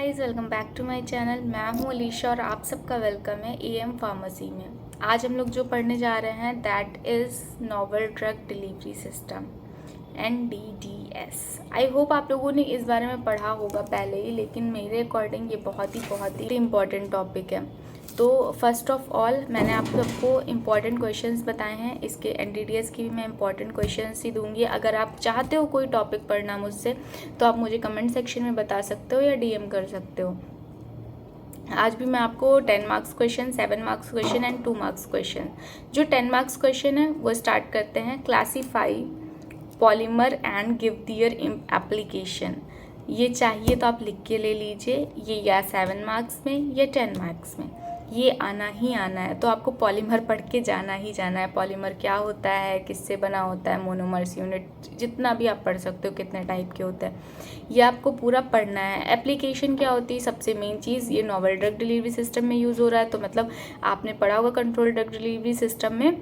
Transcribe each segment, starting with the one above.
Guys, welcome back to my channel. मैं हूँ अलीशा और आप सबका वेलकम है एएम फार्मेसी में। आज हम लोग जो पढ़ने जा रहे हैं that is novel drug delivery system NDDS। I hope आप लोगों ने इस बारे में पढ़ा होगा पहले ही, लेकिन मेरे अकॉर्डिंग ये बहुत ही इम्पॉर्टेंट टॉपिक है। तो फर्स्ट ऑफ ऑल मैंने आप सबको इम्पॉर्टेंट क्वेश्चंस बताए हैं। इसके NDDS की भी मैं इम्पॉर्टेंट क्वेश्चंस ही दूंगी। अगर आप चाहते हो कोई टॉपिक पढ़ना मुझसे तो आप मुझे कमेंट सेक्शन में बता सकते हो या DM कर सकते हो। आज भी मैं आपको 10 marks question, 7 marks question and 2 marks question. जो 10 मार्क्स क्वेश्चन है वो स्टार्ट करते हैं। Classify polymer and give their application. ये चाहिए तो आप लिख के ले लीजिए, ये या 7 मार्क्स में या 10 मार्क्स में ये आना ही आना है। तो आपको पॉलीमर पढ़ के जाना ही जाना है। पॉलीमर क्या होता है, किससे बना होता है, मोनोमर्स यूनिट, जितना भी आप पढ़ सकते हो कितने टाइप के होते हैं, ये आपको पूरा पढ़ना है। एप्लीकेशन क्या होती है, सबसे मेन चीज़, ये नोवेल ड्रग डिलीवरी सिस्टम में यूज़ हो रहा है। तो मतलब आपने पढ़ा होगा कंट्रोल ड्रग डिलीवरी सिस्टम में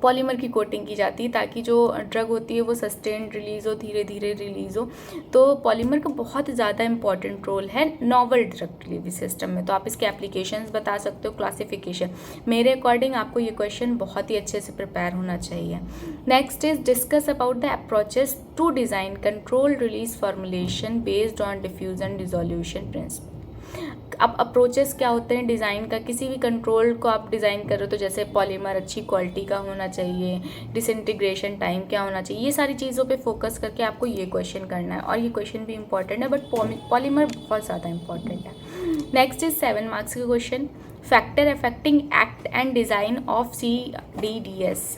पॉलीमर की कोटिंग की जाती है ताकि जो ड्रग होती है वो सस्टेन्ड रिलीज़ हो, धीरे धीरे रिलीज़ हो। तो पॉलीमर का बहुत ज़्यादा इंपॉर्टेंट रोल है नोवेल ड्रग डिलीवरी सिस्टम में। तो आप इसके एप्लीकेशंस बता सकते हो, क्लासिफिकेशन। मेरे अकॉर्डिंग आपको ये क्वेश्चन बहुत ही अच्छे से प्रिपेयर होना चाहिए। Next is discuss about the approaches to design control release formulation based on diffusion dissolution principle. अब अप्रोचेस क्या होते हैं डिज़ाइन का, किसी भी कंट्रोल को आप डिज़ाइन कर रहे हो तो जैसे पॉलीमर अच्छी क्वालिटी का होना चाहिए, डिसइंटीग्रेशन टाइम क्या होना चाहिए, ये सारी चीज़ों पे फोकस करके आपको ये क्वेश्चन करना है। और ये क्वेश्चन भी इंपॉर्टेंट है, बट पॉलीमर बहुत ज़्यादा इंपॉर्टेंट है। नेक्स्ट इज 7 मार्क्स का question, factor affecting act and design of CDDS।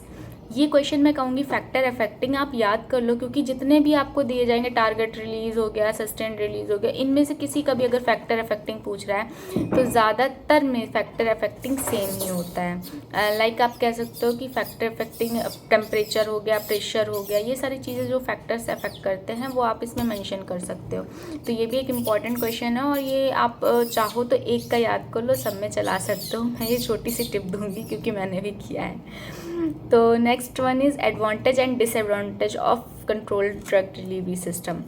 ये क्वेश्चन मैं कहूँगी फैक्टर अफेक्टिंग आप याद कर लो, क्योंकि जितने भी आपको दिए जाएंगे, टारगेट रिलीज हो गया, सस्टेन रिलीज हो गया, इनमें से किसी का भी अगर फैक्टर अफेक्टिंग पूछ रहा है तो ज़्यादातर में फैक्टर अफेक्टिंग सेम ही होता है। लाइक आप कह सकते हो कि फैक्टर अफेक्टिंग टेम्परेचर हो गया, प्रेशर हो गया, ये सारी चीज़ें जो फैक्टर्स अफेक्ट करते हैं वो आप इसमें मैंशन कर सकते हो। तो ये भी एक इम्पॉर्टेंट क्वेश्चन है और ये आप चाहो तो एक का याद कर लो, सब में चला सकते हो। मैं ये छोटी सी टिप दूंगी क्योंकि मैंने भी किया है। तो next one is advantage and disadvantage of control drug delivery system.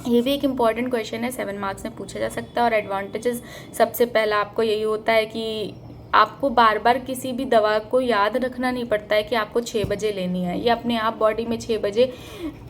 ये भी एक इम्पॉर्टेंट क्वेश्चन है, 7 मार्क्स में पूछा जा सकता है। और एडवांटेजेस सबसे पहला आपको यही होता है कि आपको बार बार किसी भी दवा को याद रखना नहीं पड़ता है कि आपको 6 बजे लेनी है, ये अपने आप बॉडी में 6 बजे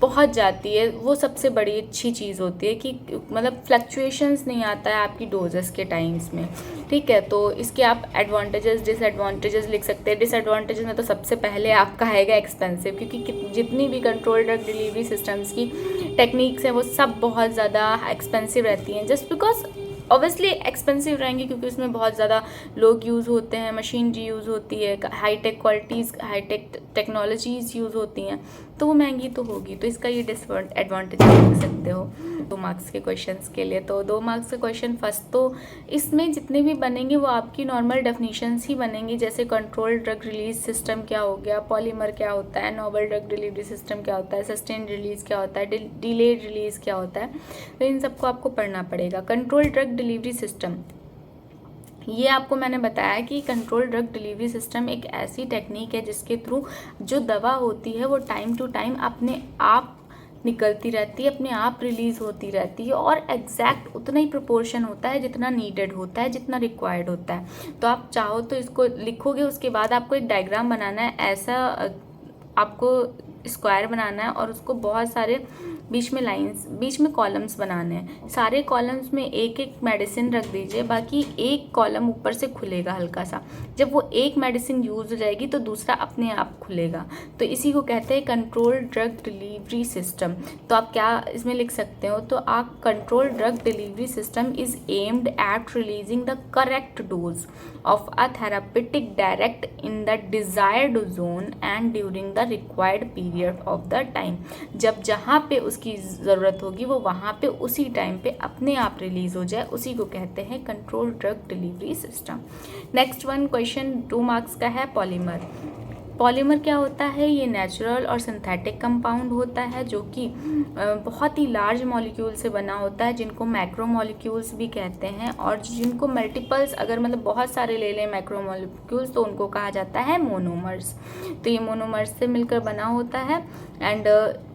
पहुंच जाती है। वो सबसे बड़ी अच्छी चीज़ होती है कि मतलब फ्लक्चुएशंस नहीं आता है आपकी डोजेस के टाइम्स में, ठीक है। तो इसके आप एडवांटेजेस डिसएडवांटेजेस लिख सकते हैं। डिसएडवांटेजेस में तो सबसे पहले आपका आएगा एक्सपेंसिव, क्योंकि जितनी भी कंट्रोल ड्रग डिलीवरी सिस्टम्स की टेक्निक्स हैं वो सब बहुत ज़्यादा एक्सपेंसिव रहती हैं। जस्ट बिकॉज ऑब्वियसली एक्सपेंसिव रहेंगी क्योंकि उसमें बहुत ज़्यादा लोग यूज़ होते हैं, मशीनरी यूज़ होती है, hi tech qualities, hi tech technologies use होती हैं, तो वो महंगी तो होगी। तो इसका ये डिसएडवांटेज देख सकते हो 2 मार्क्स के क्वेश्चंस के लिए। तो 2 मार्क्स का क्वेश्चन फर्स्ट, तो इसमें जितने भी बनेंगे वो आपकी नॉर्मल डेफिनेशंस ही बनेंगी, जैसे कंट्रोल ड्रग रिलीज सिस्टम क्या हो गया, पॉलीमर क्या होता है, नोवेल ड्रग डिलीवरी सिस्टम क्या होता है, सस्टेन रिलीज क्या होता है, डिलेड रिलीज क्या होता है। तो इन सबको आपको पढ़ना पड़ेगा। कंट्रोल ड्रग डिलीवरी सिस्टम, ये आपको मैंने बताया कि कंट्रोल ड्रग डिलीवरी सिस्टम एक ऐसी टेक्निक है जिसके थ्रू जो दवा होती है वो टाइम टू टाइम अपने आप निकलती रहती है, अपने आप रिलीज़ होती रहती है, और एग्जैक्ट उतना ही प्रोपोर्शन होता है जितना नीडेड होता है, जितना रिक्वायर्ड होता है। तो आप चाहो तो इसको लिखोगे, उसके बाद आपको एक डायग्राम बनाना है, ऐसा आपको स्क्वायर बनाना है और उसको बहुत सारे बीच में लाइंस, बीच में कॉलम्स बनाने हैं। सारे कॉलम्स में एक एक मेडिसिन रख दीजिए, बाकी एक कॉलम ऊपर से खुलेगा हल्का सा। जब वो एक मेडिसिन यूज हो जाएगी तो दूसरा अपने आप खुलेगा। तो इसी को कहते हैं कंट्रोल ड्रग डिलीवरी सिस्टम। तो आप क्या इसमें लिख सकते हो, तो आप control drug delivery system is aimed at releasing the correct dose of a therapeutic direct in the desired zone and during the required period of the time. जब जहाँ पे उसकी ज़रूरत होगी वो वहाँ पे उसी टाइम पे अपने आप रिलीज हो जाए, उसी को कहते हैं control drug delivery system. Next one question 2 marks का है, पॉलीमर। पॉलीमर क्या होता है? ये नेचुरल और सिंथेटिक कंपाउंड होता है जो कि बहुत ही लार्ज मॉलिक्यूल से बना होता है, जिनको मैक्रो मॉलिक्यूल्स भी कहते हैं, और जिनको मल्टीपल्स अगर मतलब बहुत सारे ले लें मैक्रो मॉलिक्यूल्स तो उनको कहा जाता है मोनोमर्स। तो ये मोनोमर्स से मिलकर बना होता है। एंड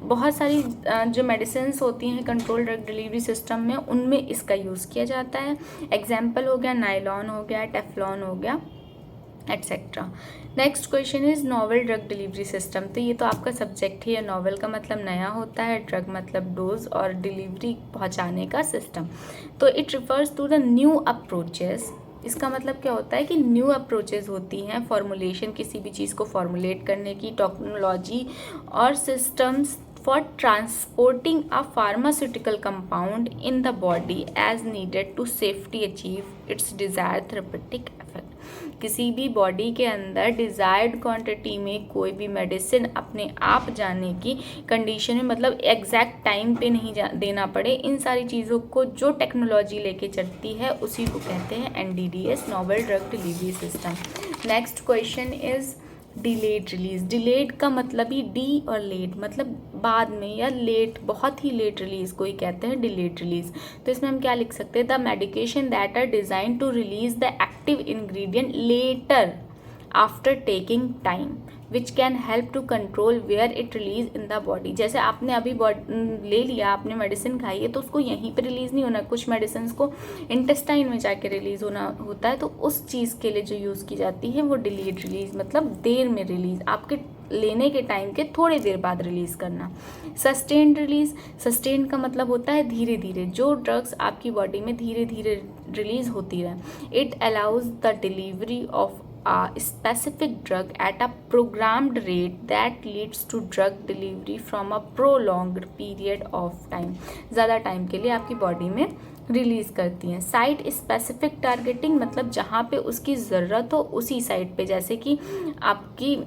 बहुत सारी जो मेडिसिन्स होती हैं कंट्रोल ड्रग डिलीवरी सिस्टम में, उनमें इसका यूज़ किया जाता है। एग्जाम्पल हो गया नायलॉन हो गया, टेफ्लॉन हो गया, etcetera. Next question is novel drug delivery system. तो ये तो आपका सब्जेक्ट ही है। नोवेल का मतलब नया होता है, ड्रग मतलब डोज, और डिलीवरी पहुंचाने का सिस्टम। तो it refers to the new approaches. इसका मतलब क्या होता है कि न्यू अप्रोचेस होती हैं फॉर्मुलेशन, किसी भी चीज़ को फॉर्मुलेट करने की, टेक्नोलॉजी और systems for transporting a pharmaceutical compound in the body as needed to safely achieve its desired therapeutic effect। किसी भी बॉडी के अंदर डिज़ायर्ड क्वांटिटी में कोई भी मेडिसिन अपने आप जाने की कंडीशन में, मतलब एग्जैक्ट टाइम पे नहीं देना पड़े, इन सारी चीज़ों को जो टेक्नोलॉजी लेके चलती है उसी को कहते हैं NDDS, novel drug delivery system. Next question is delayed release. Delayed का मतलब ही डी और लेट, मतलब बाद में या लेट, बहुत ही लेट रिलीज को ही कहते हैं डिलेड रिलीज। तो इसमें हम क्या लिख सकते हैं? The medication that are design to release the active ingredient later after taking time which can help to control where it release in the body. जैसे आपने अभी ले लिया, आपने मेडिसिन खाई है, तो उसको यहीं पे रिलीज़ नहीं होना, कुछ मेडिसिन को इंटेस्टाइन में जाके रिलीज़ होना होता है। तो उस चीज़ के लिए जो यूज़ की जाती है वो डिलेड रिलीज़, मतलब देर में रिलीज़, आपके लेने के टाइम के थोड़ी देर बाद रिलीज़ करना। Sustained release. सस्टेन्ड का मतलब होता है धीरे धीरे, जो ड्रग्स आपकी बॉडी में धीरे धीरे रिलीज़ होती रहे। It allows the delivery of a specific drug at a programmed rate that leads to drug delivery from a prolonged period of time। ज़्यादा टाइम के लिए आपकी बॉडी में रिलीज़ करती हैं। साइट स्पेसिफिक टारगेटिंग, मतलब जहाँ पे उसकी ज़रूरत हो उसी साइट पे, जैसे कि आपकी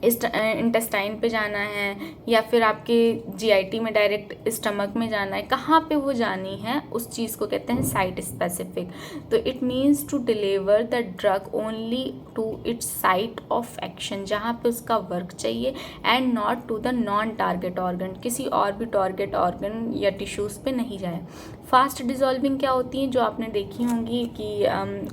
इंटेस्टाइन पे जाना है या फिर आपके GIT में डायरेक्ट स्टमक में जाना है, कहाँ पे वो जानी है उस चीज़ को कहते हैं साइट स्पेसिफिक। तो it means to deliver the drug only to its site of action, जहाँ पे उसका वर्क चाहिए, and not to the non target organ, किसी और भी टारगेट ऑर्गन या टिश्यूज़ पे नहीं जाए। फास्ट डिजॉल्विंग क्या होती है? जो आपने देखी होंगी कि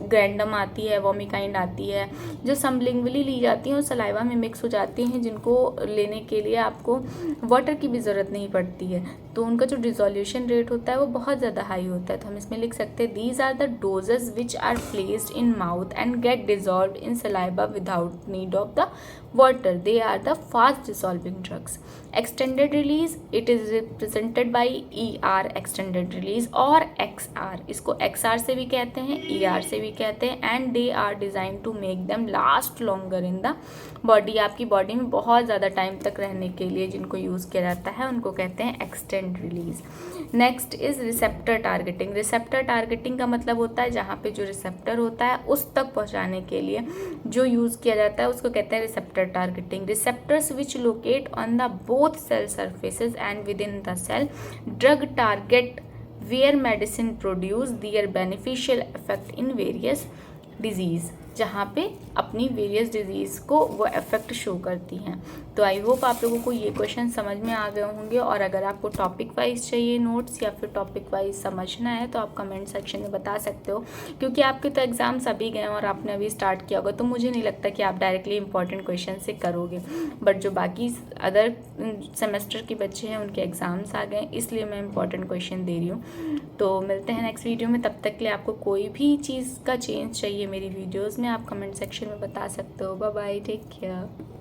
ग्रैंडम आती है, वोमिकाइंड आती है, जो सबलिंगुअली ली जाती हैं और सलाइवा में मिक्स हो जाती हैं, जिनको लेने के लिए आपको वाटर की भी ज़रूरत नहीं पड़ती है, तो उनका जो डिसोल्यूशन रेट होता है वो बहुत ज़्यादा हाई होता है। तो हम इसमें लिख सकते हैं these are the dosages which are placed in mouth and get dissolved in saliva without need of the water, they are the fast dissolving drugs. Extended release, it is represented by ER extended release और XR, इसको XR से भी कहते हैं, ER से भी कहते हैं, and they are design to make them last longer in the body. आपकी बॉडी में बहुत ज़्यादा टाइम तक रहने के लिए जिनको यूज़ किया जाता है उनको कहते हैं extend release. Next is receptor targeting. Receptor targeting का मतलब होता है जहाँ पे जो रिसेप्टर होता है उस तक पहुँचाने के लिए जो यूज़ किया जाता है उसको कहते हैं receptor targeting. Receptors which locate on the both cell surfaces and within the cell, drug target where medicine produce their beneficial effect in various disease, जहाँ पे अपनी वेरियस डिजीज़ को वो इफेक्ट शो करती हैं। तो आई होप आप लोगों को ये क्वेश्चन समझ में आ गए होंगे, और अगर आपको टॉपिक वाइज चाहिए नोट्स या फिर टॉपिक वाइज समझना है तो आप कमेंट सेक्शन में बता सकते हो, क्योंकि आपके तो एग्ज़ाम्स अभी गए और आपने अभी स्टार्ट किया होगा, तो मुझे नहीं लगता कि आप डायरेक्टली इंपॉर्टेंट क्वेश्चन से करोगे, बट जो बाकी अदर सेमेस्टर के बच्चे हैं उनके एग्ज़ाम्स आ गए, इसलिए मैं इंपॉर्टेंट क्वेश्चन दे रही हूँ। तो मिलते हैं नेक्स्ट वीडियो में, तब तक के लिए आपको कोई भी चीज़ का चेंज चाहिए मेरी वीडियोज़ में आप कमेंट सेक्शन में बता सकते हो। Bye bye, take care.